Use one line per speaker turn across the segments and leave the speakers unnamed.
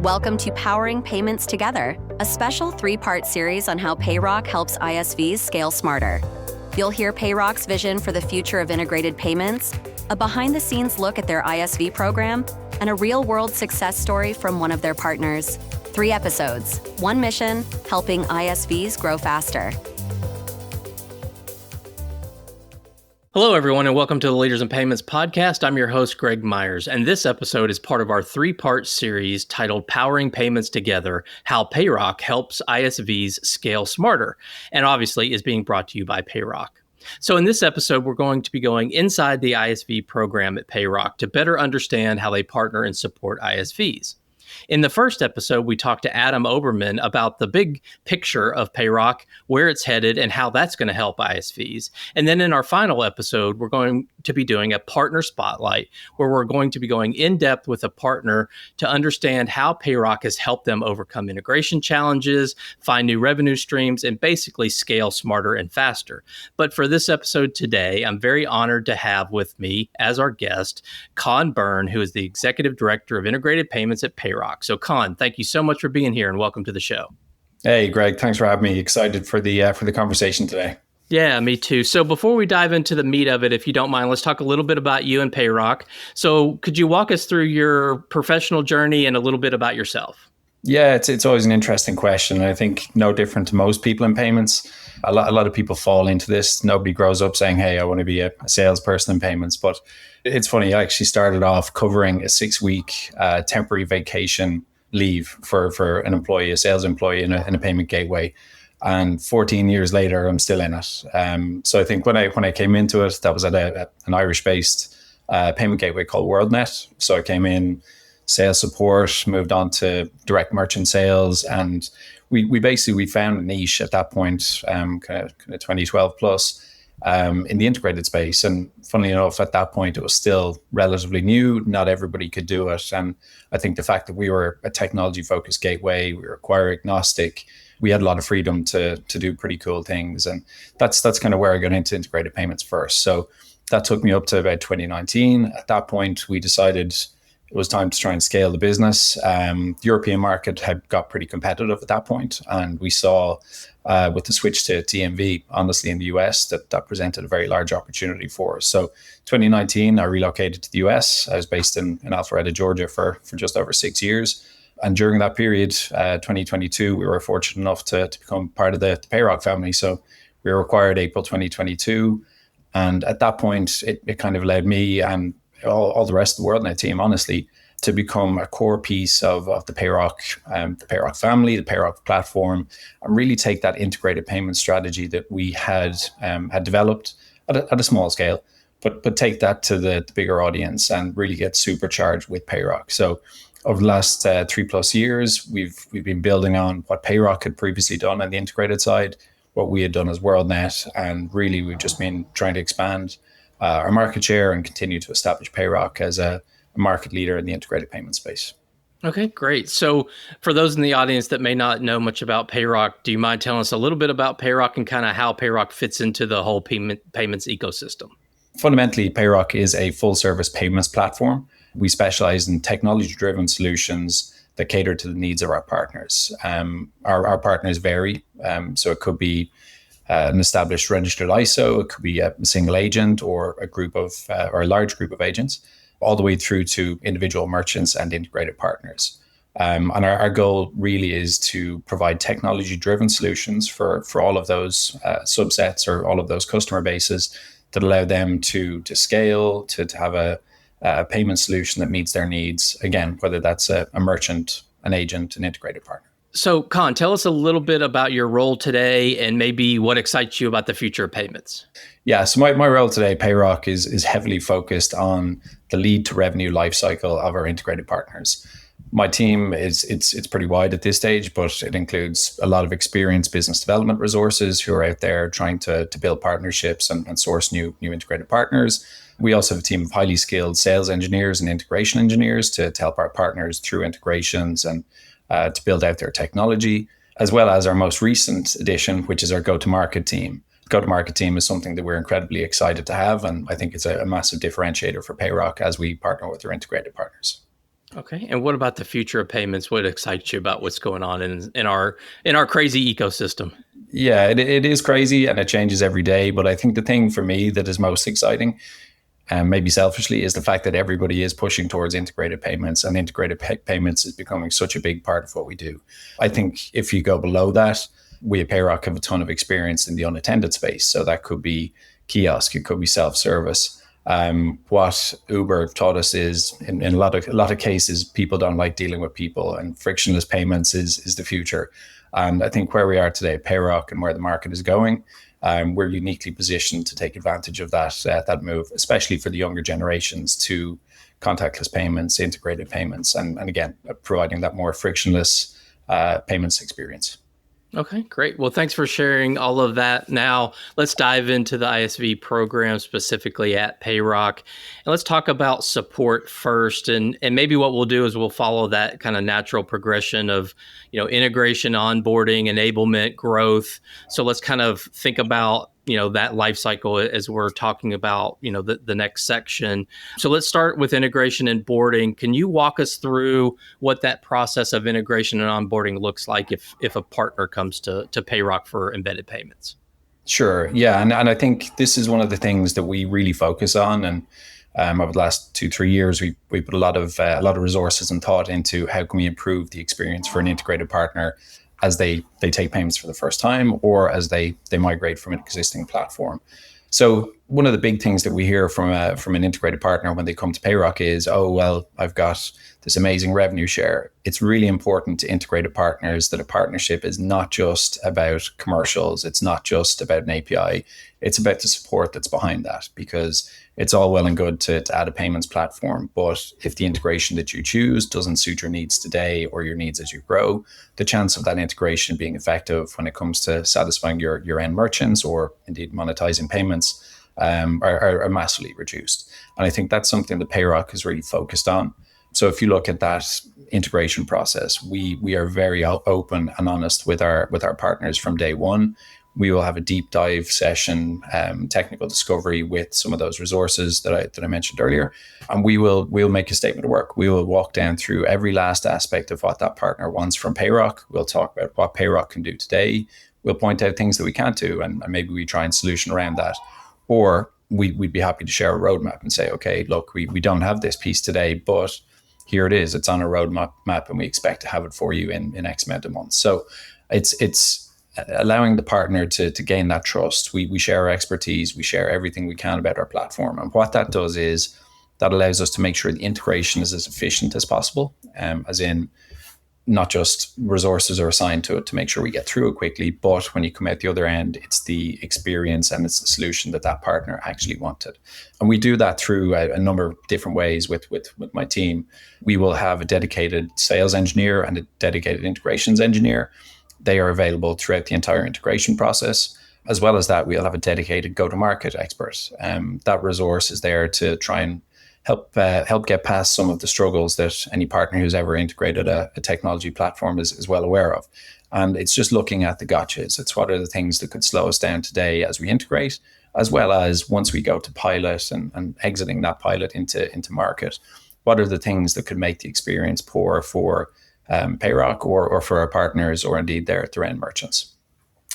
Welcome to Powering Payments Together, a special 3-part series on how Payroc helps ISVs scale smarter. You'll hear Payroc's vision for the future of integrated payments, a behind-the-scenes look at their ISV program, and a real-world success story from one of their partners. 3 episodes, 1 mission, helping ISVs grow faster.
Hello, everyone, and welcome to the Leaders in Payments podcast. I'm your host, Greg Myers, and this episode is part of our 3-part series titled Powering Payments Together, How Payroc Helps ISVs Scale Smarter, and obviously is being brought to you by Payroc. So in this episode, we're going to be going inside the ISV program at Payroc to better understand how they partner and support ISVs. In the first episode, we talked to Adam Oberman about the big picture of Payroc, where it's headed, and how that's going to help ISVs. And then in our final episode, we're going to be doing a partner spotlight, where we're going to be going in depth with a partner to understand how Payroc has helped them overcome integration challenges, find new revenue streams, and basically scale smarter and faster. But for this episode today, I'm very honored to have with me as our guest, Conn Byrne, who is the Executive Director of Integrated Payments at Payroc. So Conn, thank you so much for being here and welcome to the show.
Hey, Greg, thanks for having me. Excited for the conversation today.
Yeah, me too. So before we dive into the meat of it, if you don't mind, let's talk a little bit about you and Payroc. So could you walk us through your professional journey and a little bit about yourself?
Yeah, it's always an interesting question. I think no different to most people in payments. A lot of people fall into this. Nobody grows up saying, hey, I want to be a salesperson in payments. But it's funny, I actually started off covering a 6-week temporary vacation leave for an employee, a sales employee in a payment gateway. And 14 years later, I'm still in it. So I think when I came into it, that was at an Irish-based payment gateway called WorldNet. So I came in sales support, moved on to direct merchant sales, and we found a niche at that point, kind of 2012 plus, in the integrated space. And funnily enough, at that point, it was still relatively new. Not everybody could do it. And I think the fact that we were a technology-focused gateway, we were acquirer agnostic, we had a lot of freedom to do pretty cool things. And that's kind of where I got into integrated payments first. So that took me up to about 2019. At that point, we decided it was time to try and scale the business. The European market had got pretty competitive at that point, and we saw with the switch to TMV, honestly, in the US, that presented a very large opportunity for us. So 2019, I relocated to the US. I was based in Alpharetta, Georgia for just over 6 years. And during that period, 2022, we were fortunate enough to become part of the Payroc family. So we were acquired April 2022. And at that point, it kind of led me and all the rest of the WorldNet team, honestly, to become a core piece of the Payroc family, the Payroc platform, and really take that integrated payment strategy that we had developed at a small scale, but take that to the bigger audience and really get supercharged with Payroc. So over the last 3+ years, we've been building on what Payroc had previously done on the integrated side, what we had done as WorldNet, and really we've just been trying to expand our market share and continue to establish Payroc as a market leader in the integrated payment space.
Okay, great. So for those in the audience that may not know much about Payroc, do you mind telling us a little bit about Payroc and kind of how Payroc fits into the whole payments ecosystem?
Fundamentally, Payroc is a full-service payments platform. We specialize in technology-driven solutions that cater to the needs of our partners. Our partners vary. So it could be an established registered ISO, it could be a single agent or a large group of agents, all the way through to individual merchants and integrated partners. And our goal really is to provide technology-driven solutions for all of those subsets or all of those customer bases that allow them to scale, to have a payment solution that meets their needs. Again, whether that's a merchant, an agent, an integrated partner.
So Conn, tell us a little bit about your role today and maybe what excites you about the future of payments.
Yeah, so my role today, Payroc, is heavily focused on the lead to revenue lifecycle of our integrated partners. My team it's pretty wide at this stage, but it includes a lot of experienced business development resources who are out there trying to build partnerships and source new integrated partners. We also have a team of highly skilled sales engineers and integration engineers to help our partners through integrations and to build out their technology, as well as our most recent addition, which is our go-to-market team. Go-to-market team is something that we're incredibly excited to have, and I think it's a massive differentiator for Payroc as we partner with our integrated partners.
Okay. And what about the future of payments? What excites you about what's going on in our crazy ecosystem?
Yeah, it is crazy and it changes every day. But I think the thing for me that is most exciting, and maybe selfishly, is the fact that everybody is pushing towards integrated payments, and integrated payments is becoming such a big part of what we do. I think if you go below that, we at Payroc have a ton of experience in the unattended space. So that could be kiosk, it could be self-service. What Uber taught us is, in a lot of cases, people don't like dealing with people, and frictionless payments is the future. And I think where we are today, Payroc, and where the market is going, we're uniquely positioned to take advantage of that move, especially for the younger generations, to contactless payments, integrated payments, and again, providing that more frictionless payments experience.
Okay, great. Well, thanks for sharing all of that. Now, let's dive into the ISV program specifically at Payroc. And let's talk about support first. And maybe what we'll do is we'll follow that kind of natural progression of, integration, onboarding, enablement, growth. So let's kind of think about, that life cycle as we're talking about, the next section. So let's start with integration and boarding. Can you walk us through what that process of integration and onboarding looks like if a partner comes to Payroc for embedded payments?
Sure. Yeah. And I think this is one of the things that we really focus on. And over the last 2-3 years, we put a lot of resources and thought into how can we improve the experience for an integrated partner as they take payments for the first time, or as they migrate from an existing platform. So one of the big things that we hear from an integrated partner when they come to Payroc is, oh, well, I've got this amazing revenue share. It's really important to integrated partners that a partnership is not just about commercials. It's not just about an API. It's about the support that's behind that, because it's all well and good to add a payments platform. But if the integration that you choose doesn't suit your needs today or your needs as you grow, the chance of that integration being effective when it comes to satisfying your end merchants, or indeed monetizing payments, are massively reduced. And I think that's something that Payroc is really focused on. So if you look at that integration process, we are very open and honest with our partners from day one. We will have a deep dive session, technical discovery with some of those resources that I mentioned earlier, and we'll make a statement of work. We will walk down through every last aspect of what that partner wants from Payroc. We'll talk about what Payroc can do today. We'll point out things that we can't do, and maybe we try and solution around that. Or we'd be happy to share a roadmap and say, okay, look, we don't have this piece today, but here it is. It's on a roadmap, and we expect to have it for you in X amount of months. So it's allowing the partner to gain that trust. We share our expertise. We share everything we can about our platform. And what that does is that allows us to make sure the integration is as efficient as possible, as in not just resources are assigned to it to make sure we get through it quickly, but when you come out the other end, it's the experience and it's the solution that partner actually wanted. And we do that through a number of different ways with my team. We will have a dedicated sales engineer and a dedicated integrations engineer. They are available throughout the entire integration process. As well as that, we'll have a dedicated go-to-market expert. That resource is there to try and help get past some of the struggles that any partner who's ever integrated a technology platform is well aware of. And it's just looking at the gotchas. It's what are the things that could slow us down today as we integrate, as well as once we go to pilot and exiting that pilot into market. What are the things that could make the experience poor for Payroc or for our partners, or indeed their end merchants?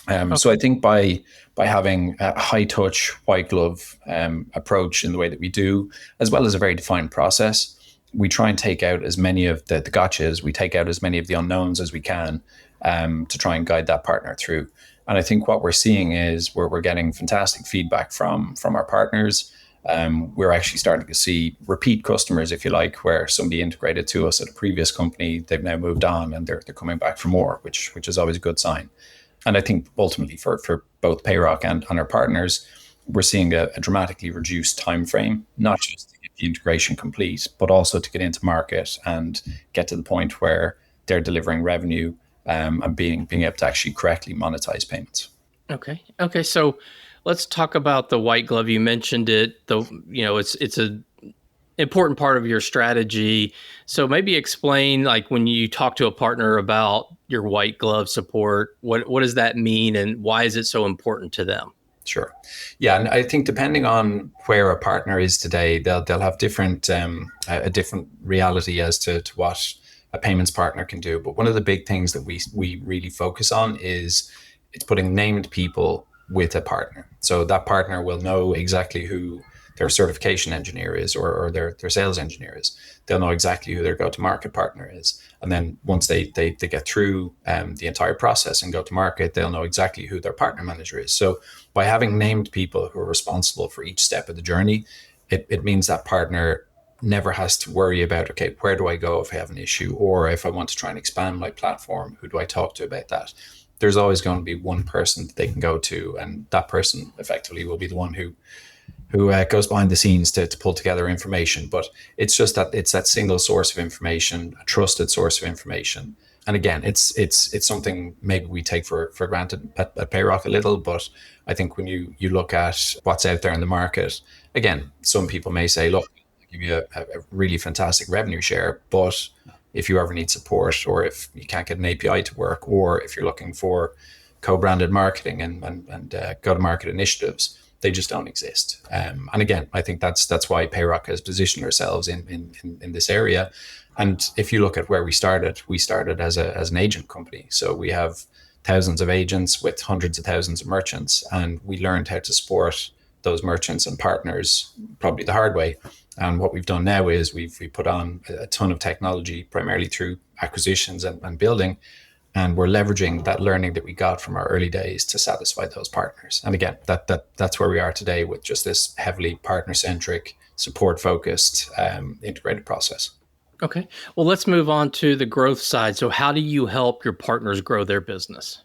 Okay. So I think by having a high touch, white glove approach in the way that we do, as well as a very defined process, we try and take out as many of the gotchas, we take out as many of the unknowns as we can, to try and guide that partner through. And I think what we're seeing is we're getting fantastic feedback from our partners. We're actually starting to see repeat customers, if you like, where somebody integrated to us at a previous company, they've now moved on and they're coming back for more, which is always a good sign. And I think ultimately for both Payroc and our partners, we're seeing a dramatically reduced time frame, not just to get the integration complete, but also to get into market and get to the point where they're delivering revenue, and being able to actually correctly monetize payments.
Okay. So let's talk about the white glove. You mentioned it. It's a important part of your strategy. So maybe explain, like, when you talk to a partner about your white glove support, what does that mean and why is it so important to them?
Sure. Yeah, and I think depending on where a partner is today, they'll have different a different reality as to what a payments partner can do. But one of the big things that we really focus on is it's putting named people with a partner. So that partner will know exactly who their certification engineer is, or their sales engineer is. They'll know exactly who their go-to-market partner is. And then once they get through the entire process and go to market, they'll know exactly who their partner manager is. So by having named people who are responsible for each step of the journey, it means that partner never has to worry about, okay, where do I go if I have an issue? Or if I want to try and expand my platform, who do I talk to about that? There's always going to be one person that they can go to, and that person effectively will be the one who goes behind the scenes to pull together information. But it's just that it's that single source of information, a trusted source of information. And again, it's something maybe we take for granted at Payroc a little, but I think when you look at what's out there in the market, again, some people may say, look, I'll give you a really fantastic revenue share, but if you ever need support, or if you can't get an API to work, or if you're looking for co-branded marketing and go-to-market initiatives, they just don't exist. And again, I think that's why Payroc has positioned ourselves in this area. And if you look at where we started as an agent company. So we have thousands of agents with hundreds of thousands of merchants, and we learned how to support those merchants and partners probably the hard way. And what we've done now is we put on a ton of technology, primarily through acquisitions and building. And we're leveraging that learning that we got from our early days to satisfy those partners. And again, that's where we are today, with just this heavily partner-centric, support-focused, integrated process.
Okay. Well, let's move on to the growth side. So how do you help your partners grow their business?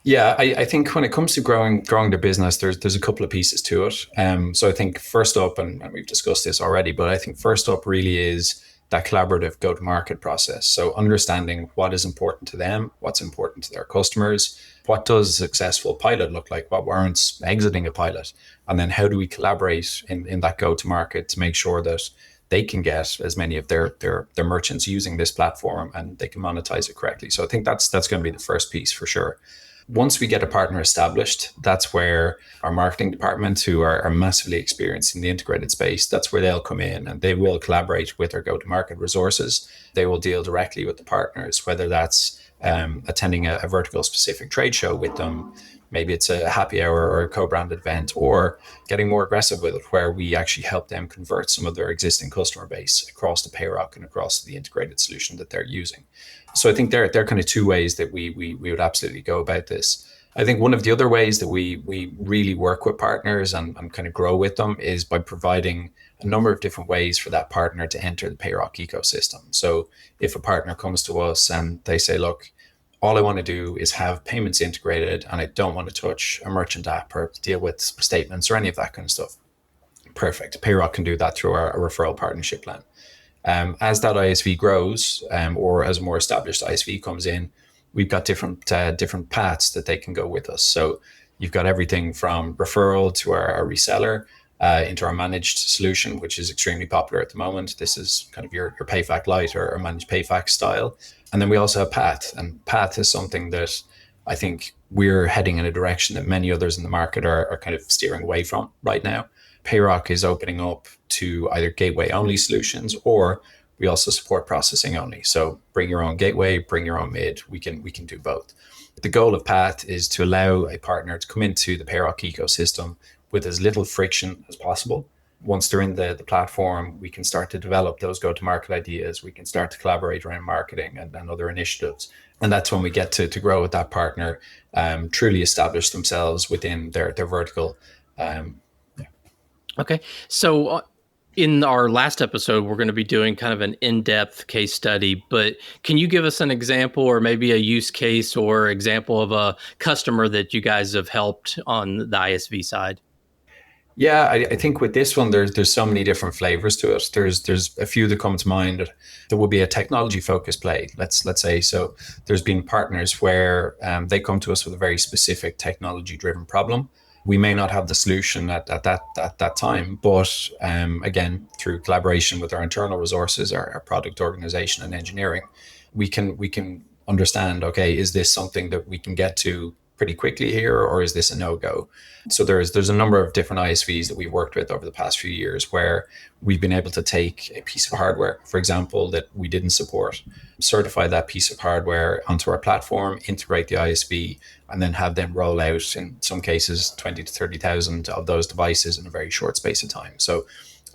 Yeah, I think when it comes to growing their business, there's a couple of pieces to it. So I think first up, and we've discussed this already, but I think first up really is that collaborative go-to-market process. So understanding what is important to them, what's important to their customers, what does a successful pilot look like, what warrants exiting a pilot, and then how do we collaborate in that go-to-market to make sure that they can get as many of their merchants using this platform and they can monetize it correctly. So I think that's going to be the first piece for sure. Once we get a partner established, that's where our marketing department, who are massively experienced in the integrated space, that's where they'll come in, and they will collaborate with our go-to-market resources. They will deal directly with the partners, whether that's attending a vertical specific trade show with them. Maybe it's a happy hour or a co-branded event, or getting more aggressive with it, where we actually help them convert some of their existing customer base across the Payroc and across the integrated solution that they're using. So I think they're kind of two ways that we would absolutely go about this. I think one of the other ways that we really work with partners and kind of grow with them is by providing a number of different ways for that partner to enter the Payroc ecosystem. So if a partner comes to us and they say, look, all I want to do is have payments integrated, and I don't want to touch a merchant app or deal with statements or any of that kind of stuff. Perfect. Payroc can do that through our referral partnership plan. As that ISV grows, or as a more established ISV comes in, we've got different paths that they can go with us. So you've got everything from referral to our reseller, into our managed solution, which is extremely popular at the moment. This is kind of your PayFac Lite or managed PayFac style. And then we also have Path. And Path is something that I think we're heading in a direction that many others in the market are kind of steering away from right now. Payroc is opening up to either gateway only solutions, or we also support processing only. So bring your own gateway, bring your own mid. We can do both. The goal of Path is to allow a partner to come into the Payroc ecosystem with as little friction as possible. Once they're in the platform, we can start to develop those go-to-market ideas. We can start to collaborate around marketing and other initiatives. And that's when we get to grow with that partner, truly establish themselves within their vertical.
Okay. So in our last episode, we're going to be doing kind of an in-depth case study, but can you give us an example or maybe a use case or example of a customer that you guys have helped on the ISV side?
Yeah, I think with this one, there's so many different flavors to it. There's a few that come to mind. There will be a technology focused play. Let's say so. There's been partners where they come to us with a very specific technology driven problem. We may not have the solution at that time, but again, through collaboration with our internal resources, our product organization and engineering, we can understand, okay, is this something that we can get to pretty quickly here, or is this a no-go? So there's a number of different ISVs that we've worked with over the past few years where we've been able to take a piece of hardware, for example, that we didn't support, certify that piece of hardware onto our platform, integrate the ISV, and then have them roll out, in some cases, 20 to 30,000 of those devices in a very short space of time. So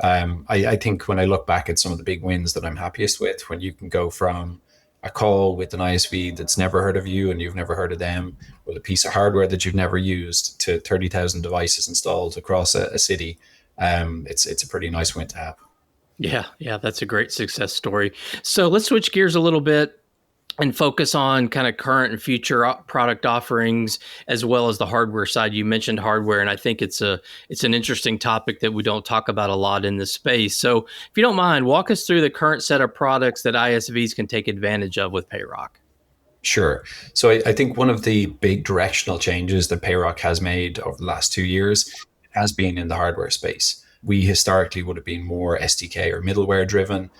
I think when I look back at some of the big wins that I'm happiest with, when you can go from a call with an ISV that's never heard of you and you've never heard of them, with a piece of hardware that you've never used, to 30,000 devices installed across a city, it's a pretty nice win to have.
Yeah, that's a great success story. So let's switch gears a little bit and focus on kind of current and future product offerings, as well as the hardware side. You mentioned hardware, and I think it's an interesting topic that we don't talk about a lot in this space. So if you don't mind, walk us through the current set of products that ISVs can take advantage of with Payroc.
Sure. So I think one of the big directional changes that Payroc has made over the last 2 years has been in the hardware space. We historically would have been more SDK or middleware driven.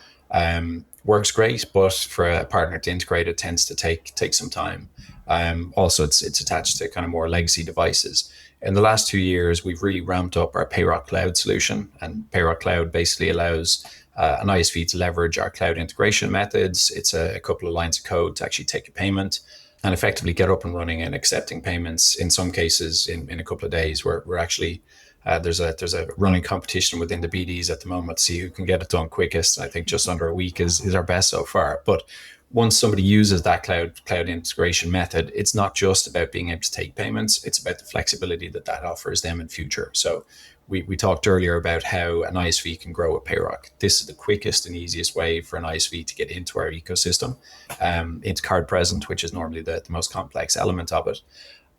Works great, but for a partner to integrate it tends to take some time. Also, it's attached to kind of more legacy devices. In the last 2 years, we've really ramped up our Payroc Cloud solution, and Payroc Cloud basically allows an ISV to leverage our cloud integration methods. It's a couple of lines of code to actually take a payment and effectively get up and running and accepting payments. In some cases, in a couple of days, we're actually there's a running competition within the BDs at the moment to see who can get it done quickest. I think just under a week is our best so far. But once somebody uses that cloud integration method, it's not just about being able to take payments. It's about the flexibility that offers them in future. So we talked earlier about how an ISV can grow with Payroc. This is the quickest and easiest way for an ISV to get into our ecosystem, into card present, which is normally the most complex element of it.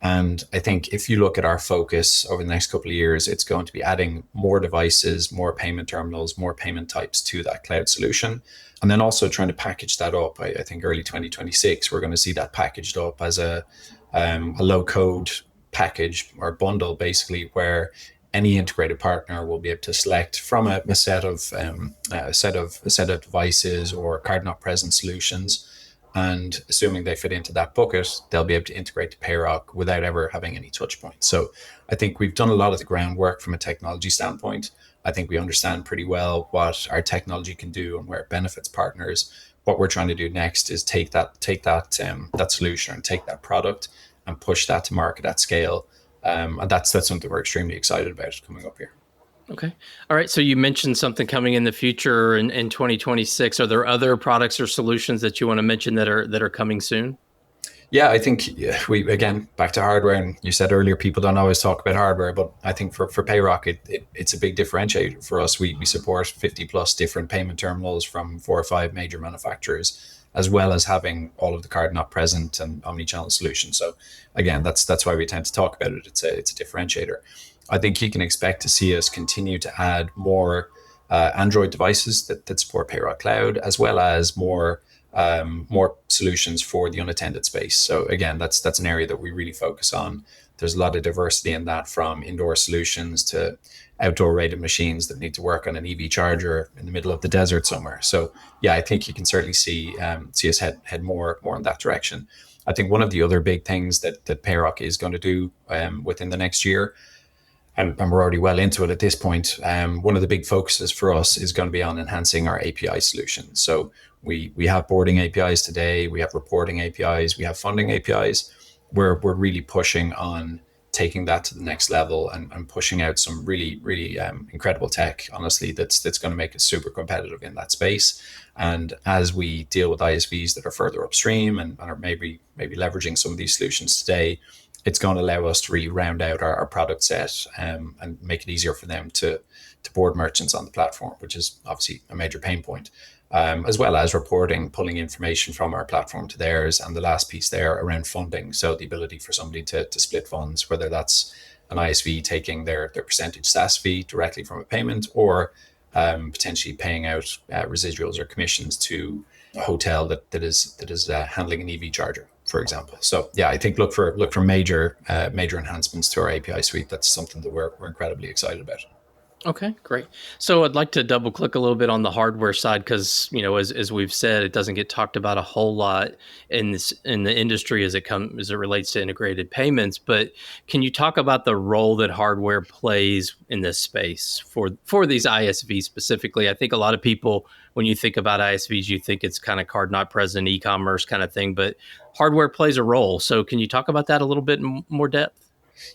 And I think if you look at our focus over the next couple of years, it's going to be adding more devices, more payment terminals, more payment types to that cloud solution. And then also trying to package that up. I think early 2026, we're going to see that packaged up as a low code package or bundle, basically, where any integrated partner will be able to select from a set of devices or card not present solutions. And assuming they fit into that bucket, they'll be able to integrate to Payroc without ever having any touch points. So I think we've done a lot of the groundwork from a technology standpoint. I think we understand pretty well what our technology can do and where it benefits partners. What we're trying to do next is take that solution and take that product and push that to market at scale. And that's something we're extremely excited about coming up here.
Okay. All right. So you mentioned something coming in the future in 2026. Are there other products or solutions that you want to mention that are coming soon?
Yeah, I think we, again, back to hardware, and you said earlier, people don't always talk about hardware, but I think for Payroc, it's a big differentiator for us. We support 50 plus different payment terminals from 4 or 5 major manufacturers, as well as having all of the card not present and omni-channel solutions. So again, that's why we tend to talk about it. It's a differentiator. I think you can expect to see us continue to add more Android devices that support Payroc Cloud, as well as more solutions for the unattended space. So again, that's an area that we really focus on. There's a lot of diversity in that, from indoor solutions to outdoor rated machines that need to work on an EV charger in the middle of the desert somewhere. So yeah, I think you can certainly see us head more in that direction. I think one of the other big things that Payroc is going to do within the next year, and we're already well into it at this point, one of the big focuses for us is going to be on enhancing our API solution. So we have boarding APIs today, we have reporting APIs, we have funding APIs. We're really pushing on taking that to the next level and pushing out some really incredible tech, honestly, that's going to make us super competitive in that space. And as we deal with ISVs that are further upstream and are maybe leveraging some of these solutions today, it's going to allow us to really round out our product set and make it easier for them to board merchants on the platform, which is obviously a major pain point, as well as reporting, pulling information from our platform to theirs. And the last piece there around funding. So the ability for somebody to split funds, whether that's an ISV taking their percentage SaaS fee directly from a payment, or potentially paying out residuals or commissions to a hotel that is handling an EV charger, for example. So yeah, I think look for major enhancements to our API suite. That's something that we're incredibly excited about.
Okay, great. So I'd like to double click a little bit on the hardware side because, as we've said, it doesn't get talked about a whole lot in the industry as it relates to integrated payments. But can you talk about the role that hardware plays in this space for these ISVs specifically? I think a lot of people, when you think about ISVs, you think it's kind of card not present e-commerce kind of thing, but hardware plays a role. So can you talk about that a little bit in more depth?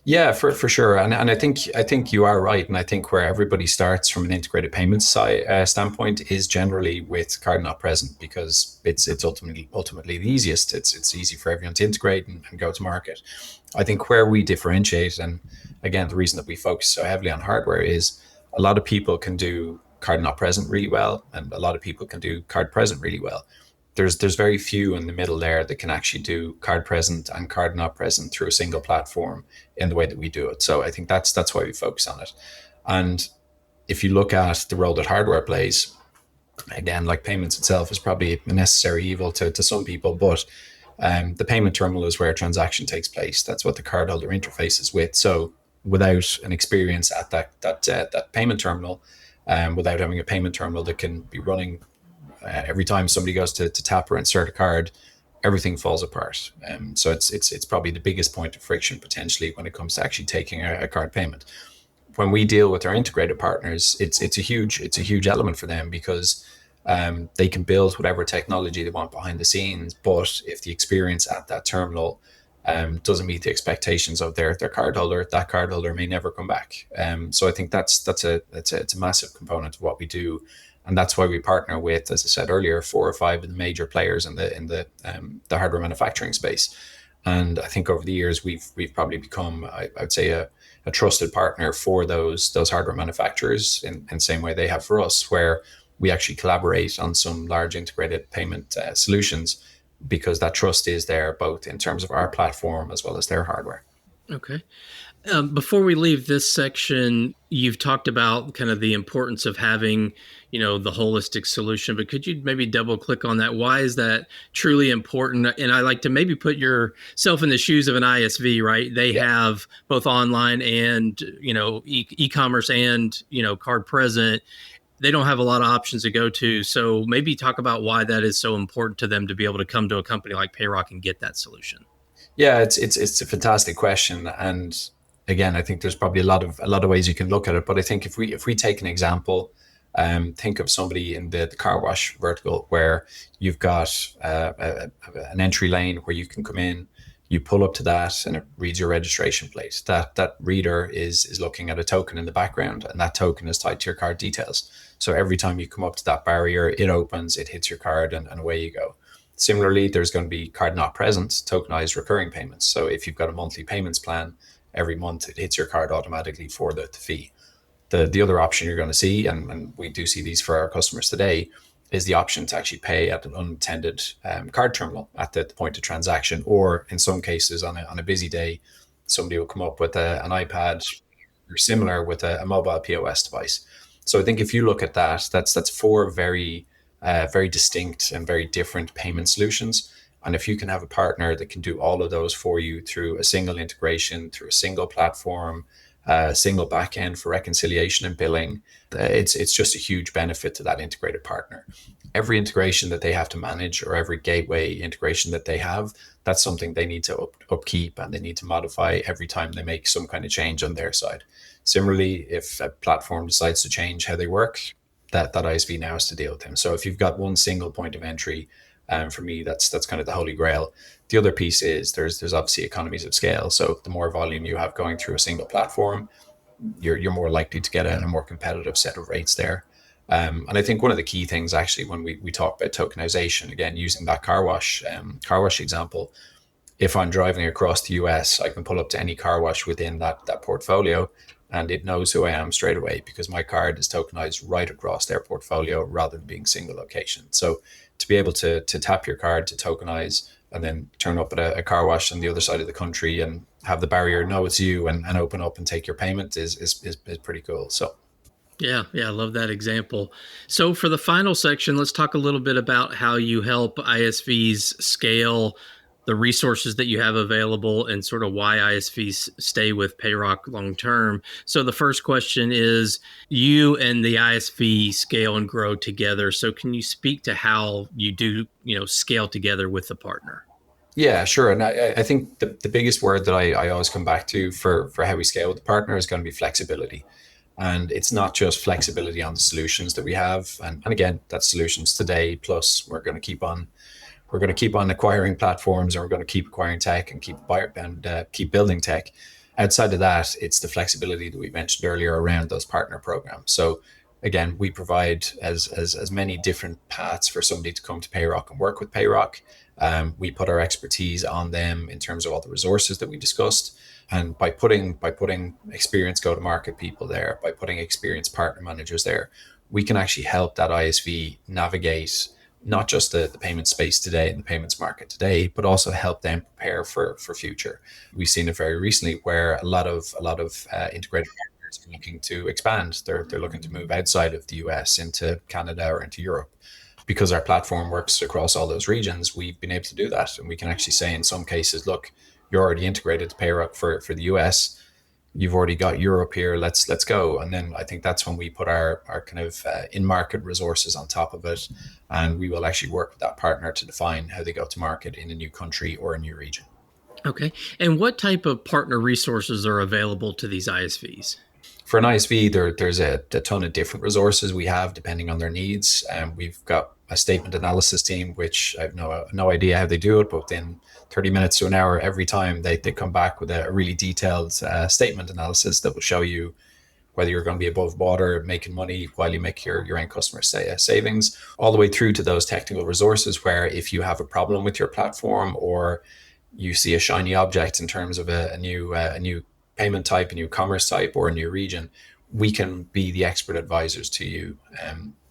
Yeah, for sure, and I think you are right, and I think where everybody starts from an integrated payments side standpoint is generally with card not present because it's ultimately the easiest. It's easy for everyone to integrate and go to market. I think where we differentiate, and again, the reason that we focus so heavily on hardware is a lot of people can do card not present really well, and a lot of people can do card present really well. There's very few in the middle there that can actually do card present and card not present through a single platform in the way that we do it. So I think that's why we focus on it. And if you look at the role that hardware plays, again, like payments itself is probably a necessary evil to some people, but the payment terminal is where a transaction takes place. That's what the cardholder interfaces with. So without an experience at that payment terminal, without having a payment terminal that can be running every time somebody goes to tap or insert a card, everything falls apart. So it's probably the biggest point of friction potentially when it comes to actually taking a card payment. When we deal with our integrated partners, it's a huge element for them because they can build whatever technology they want behind the scenes, but if the experience at that terminal doesn't meet the expectations of their cardholder, that cardholder may never come back. So I think it's a massive component of what we do, and that's why we partner with, as I said earlier, 4 or 5 of the major players in the hardware manufacturing space. And I think over the years we've probably become, I would say, a trusted partner for those hardware manufacturers in the same way they have for us, where we actually collaborate on some large integrated payment solutions because that trust is there both in terms of our platform as well as their hardware.
Okay. Before we leave this section, you've talked about kind of the importance of having, the holistic solution, but could you maybe double click on that? Why is that truly important? And I like to maybe put yourself in the shoes of an ISV, right? They have both online and, e-commerce and, card present. They don't have a lot of options to go to. So maybe talk about why that is so important to them to be able to come to a company like Payroc and get that solution.
Yeah, it's a fantastic question, and again, I think there's probably a lot of ways you can look at it. But I think if we take an example, think of somebody in the car wash vertical where you've got an entry lane where you can come in, you pull up to that, and it reads your registration plate. That reader is looking at a token in the background, and that token is tied to your card details. So every time you come up to that barrier, it opens, it hits your card, and away you go. Similarly, there's going to be card not present, tokenized recurring payments. So if you've got a monthly payments plan, every month it hits your card automatically for the fee. The other option you're going to see, and we do see these for our customers today, is the option to actually pay at an unattended card terminal at the point of transaction, or in some cases on a busy day, somebody will come up with an iPad or similar with a mobile POS device. So I think if you look at that, that's 4 very distinct and very different payment solutions. And if you can have a partner that can do all of those for you through a single integration, through a single platform, a single backend for reconciliation and billing, it's just a huge benefit to that integrated partner. Every integration that they have to manage or every gateway integration that they have, that's something they need to upkeep and they need to modify every time they make some kind of change on their side. Similarly, if a platform decides to change how they work, that ISV now has to deal with them. So if you've got one single point of entry, for me, that's kind of the holy grail. The other piece is there's obviously economies of scale. So the more volume you have going through a single platform, you're more likely to get a more competitive set of rates there. And I think one of the key things actually when we talk about tokenization, again using that car wash example, if I'm driving across the US, I can pull up to any car wash within that portfolio, and it knows who I am straight away because my card is tokenized right across their portfolio rather than being single location. So to be able to tap your card to tokenize and then turn up at a car wash on the other side of the country and have the barrier know it's you and open up and take your payment is pretty cool. So
Yeah, I love that example. So for the final section, let's talk a little bit about how you help ISVs scale the resources that you have available and sort of why ISVs stay with Payroc long term. So the first question is, you and the ISV scale and grow together. So can you speak to how you do, scale together with the partner?
Yeah, sure. And I think the biggest word that I always come back to for how we scale with the partner is going to be flexibility. And it's not just flexibility on the solutions that we have. And again, that's solutions today, plus we're going to keep on acquiring platforms, and we're going to keep acquiring tech and keep building tech. Outside of that, it's the flexibility that we mentioned earlier around those partner programs. So again, we provide as many different paths for somebody to come to Payroc and work with Payroc. We put our expertise on them in terms of all the resources that we discussed. And by putting experienced go-to-market people there, by putting experienced partner managers there, we can actually help that ISV navigate not just the payment space today and the payments market today, but also help them prepare for future. We've seen it very recently where a lot of integrated partners are looking to expand. They're looking to move outside of the US into Canada or into Europe. Because our platform works across all those regions, we've been able to do that. And we can actually say in some cases, look, you're already integrated to Payroc for the US. You've already got Europe here. Let's go. And then I think that's when we put our kind of in-market resources on top of it. And we will actually work with that partner to define how they go to market in a new country or a new region.
Okay. And what type of partner resources are available to these ISVs?
For an ISV, there's a ton of different resources we have depending on their needs. We've got a statement analysis team, which I have no idea how they do it, but within 30 minutes to an hour every time, they come back with a really detailed statement analysis that will show you whether you're going to be above water, making money while you make your end customer savings, all the way through to those technical resources where if you have a problem with your platform or you see a shiny object in terms of a new payment type, a new commerce type, or a new region, we can be the expert advisors to you.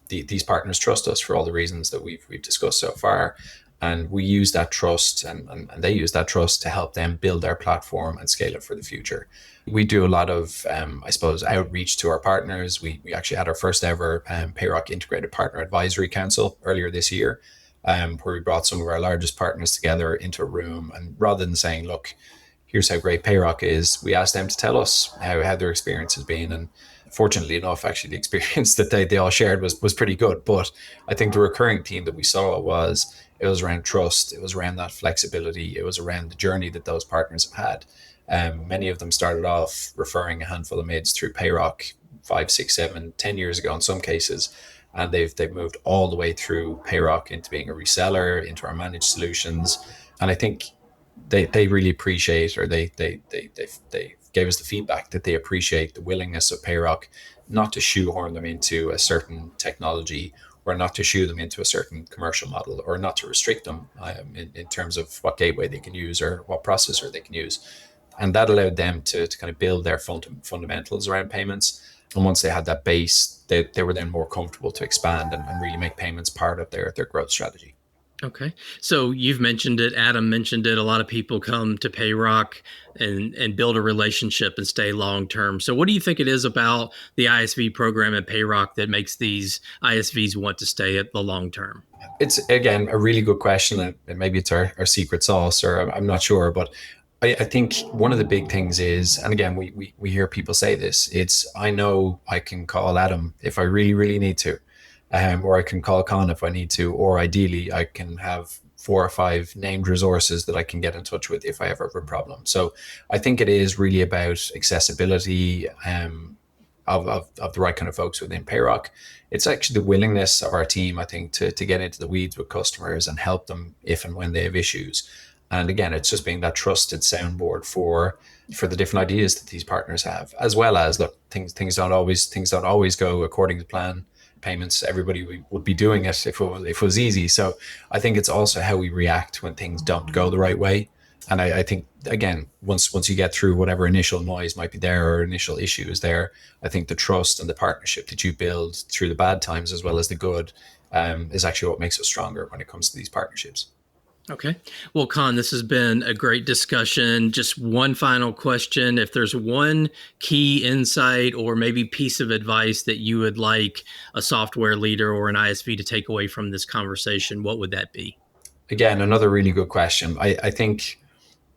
These partners trust us for all the reasons that we've discussed so far. And we use that trust and they use that trust to help them build their platform and scale it for the future. We do a lot of, outreach to our partners. We actually had our first ever Payroc Integrated Partner Advisory Council earlier this year, where we brought some of our largest partners together into a room. And rather than saying, look, here's how great Payroc is, we asked them to tell us how their experience has been. And fortunately enough, actually, the experience that they all shared was pretty good. But I think the recurring theme that we saw was it was around trust. It was around that flexibility. It was around the journey that those partners have had. Many of them started off referring a handful of mids through Payroc 5, 6, 7, 10 years ago in some cases. And they've moved all the way through Payroc into being a reseller, into our managed solutions. And I think they really appreciate, or they gave us the feedback that they appreciate the willingness of Payroc not to shoehorn them into a certain technology or not to shoe them into a certain commercial model or not to restrict them in terms of what gateway they can use or what processor they can use. And that allowed them to kind of build their fundamentals around payments. And once they had that base, they were then more comfortable to expand and really make payments part of their growth strategy.
Okay. So you've mentioned it, Adam mentioned it. A lot of people come to Payroc and build a relationship and stay long-term. So what do you think it is about the ISV program at Payroc that makes these ISVs want to stay at the long term?
It's, again, a really good question. And maybe it's our secret sauce, or I'm not sure. But I think one of the big things is, and again, we hear people say this, it's, I know I can call Adam if I really, really need to. Or I can call Conn if I need to, or ideally I can have 4 or 5 named resources that I can get in touch with if I ever have a problem. So I think it is really about accessibility of the right kind of folks within Payroc. It's actually the willingness of our team, I think, to get into the weeds with customers and help them if and when they have issues. And again, it's just being that trusted soundboard for the different ideas that these partners have, as well as, look, things don't always go according to plan. Payments, everybody would be doing it if it was easy. So I think it's also how we react when things don't go the right way. And I think, again, once you get through whatever initial noise might be there or initial issues there, I think the trust and the partnership that you build through the bad times as well as the good is actually what makes us stronger when it comes to these partnerships.
Okay. Well, Conn, this has been a great discussion. Just one final question. If there's one key insight or maybe piece of advice that you would like a software leader or an ISV to take away from this conversation, what would that be?
Again, another really good question. I think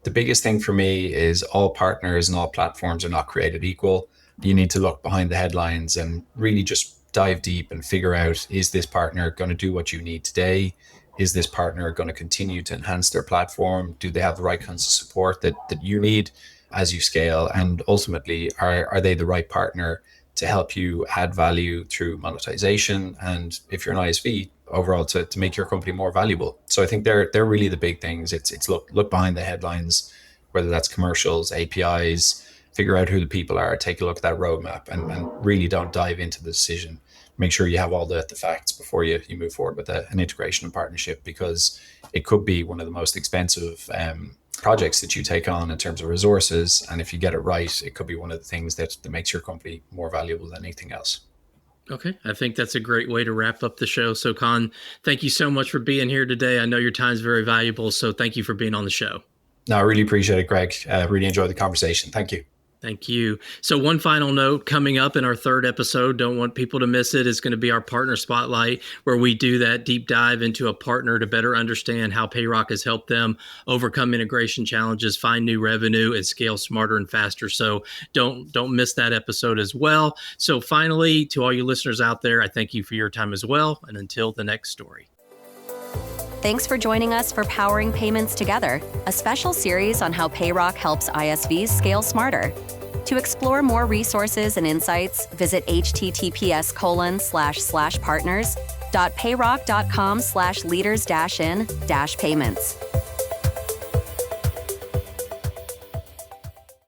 the biggest thing for me is all partners and all platforms are not created equal. You need to look behind the headlines and really just dive deep and figure out, is this partner going to do what you need today? Is this partner going to continue to enhance their platform? Do they have the right kinds of support that you need as you scale? And ultimately, are they the right partner to help you add value through monetization? And if you're an ISV, overall to make your company more valuable. So I think they're really the big things. It's look behind the headlines, whether that's commercials, APIs, figure out who the people are, take a look at that roadmap, and really don't dive into the decision. Make sure you have all the facts before you move forward with an integration and partnership, because it could be one of the most expensive projects that you take on in terms of resources. And if you get it right, it could be one of the things that makes your company more valuable than anything else.
Okay. I think that's a great way to wrap up the show. So, Conn, thank you so much for being here today. I know your time is very valuable, so thank you for being on the show.
No, I really appreciate it, Greg. Really enjoyed the conversation. Thank you.
Thank you. So one final note coming up in our third episode, don't want people to miss it, is going to be our partner spotlight, where we do that deep dive into a partner to better understand how Payroc has helped them overcome integration challenges, find new revenue, and scale smarter and faster. So don't miss that episode as well. So finally, to all you listeners out there, I thank you for your time as well. And until the next story.
Thanks for joining us for Powering Payments Together, a special series on how Payroc helps ISVs scale smarter. To explore more resources and insights, visit https://partners.payroc.com/leaders-in-payments.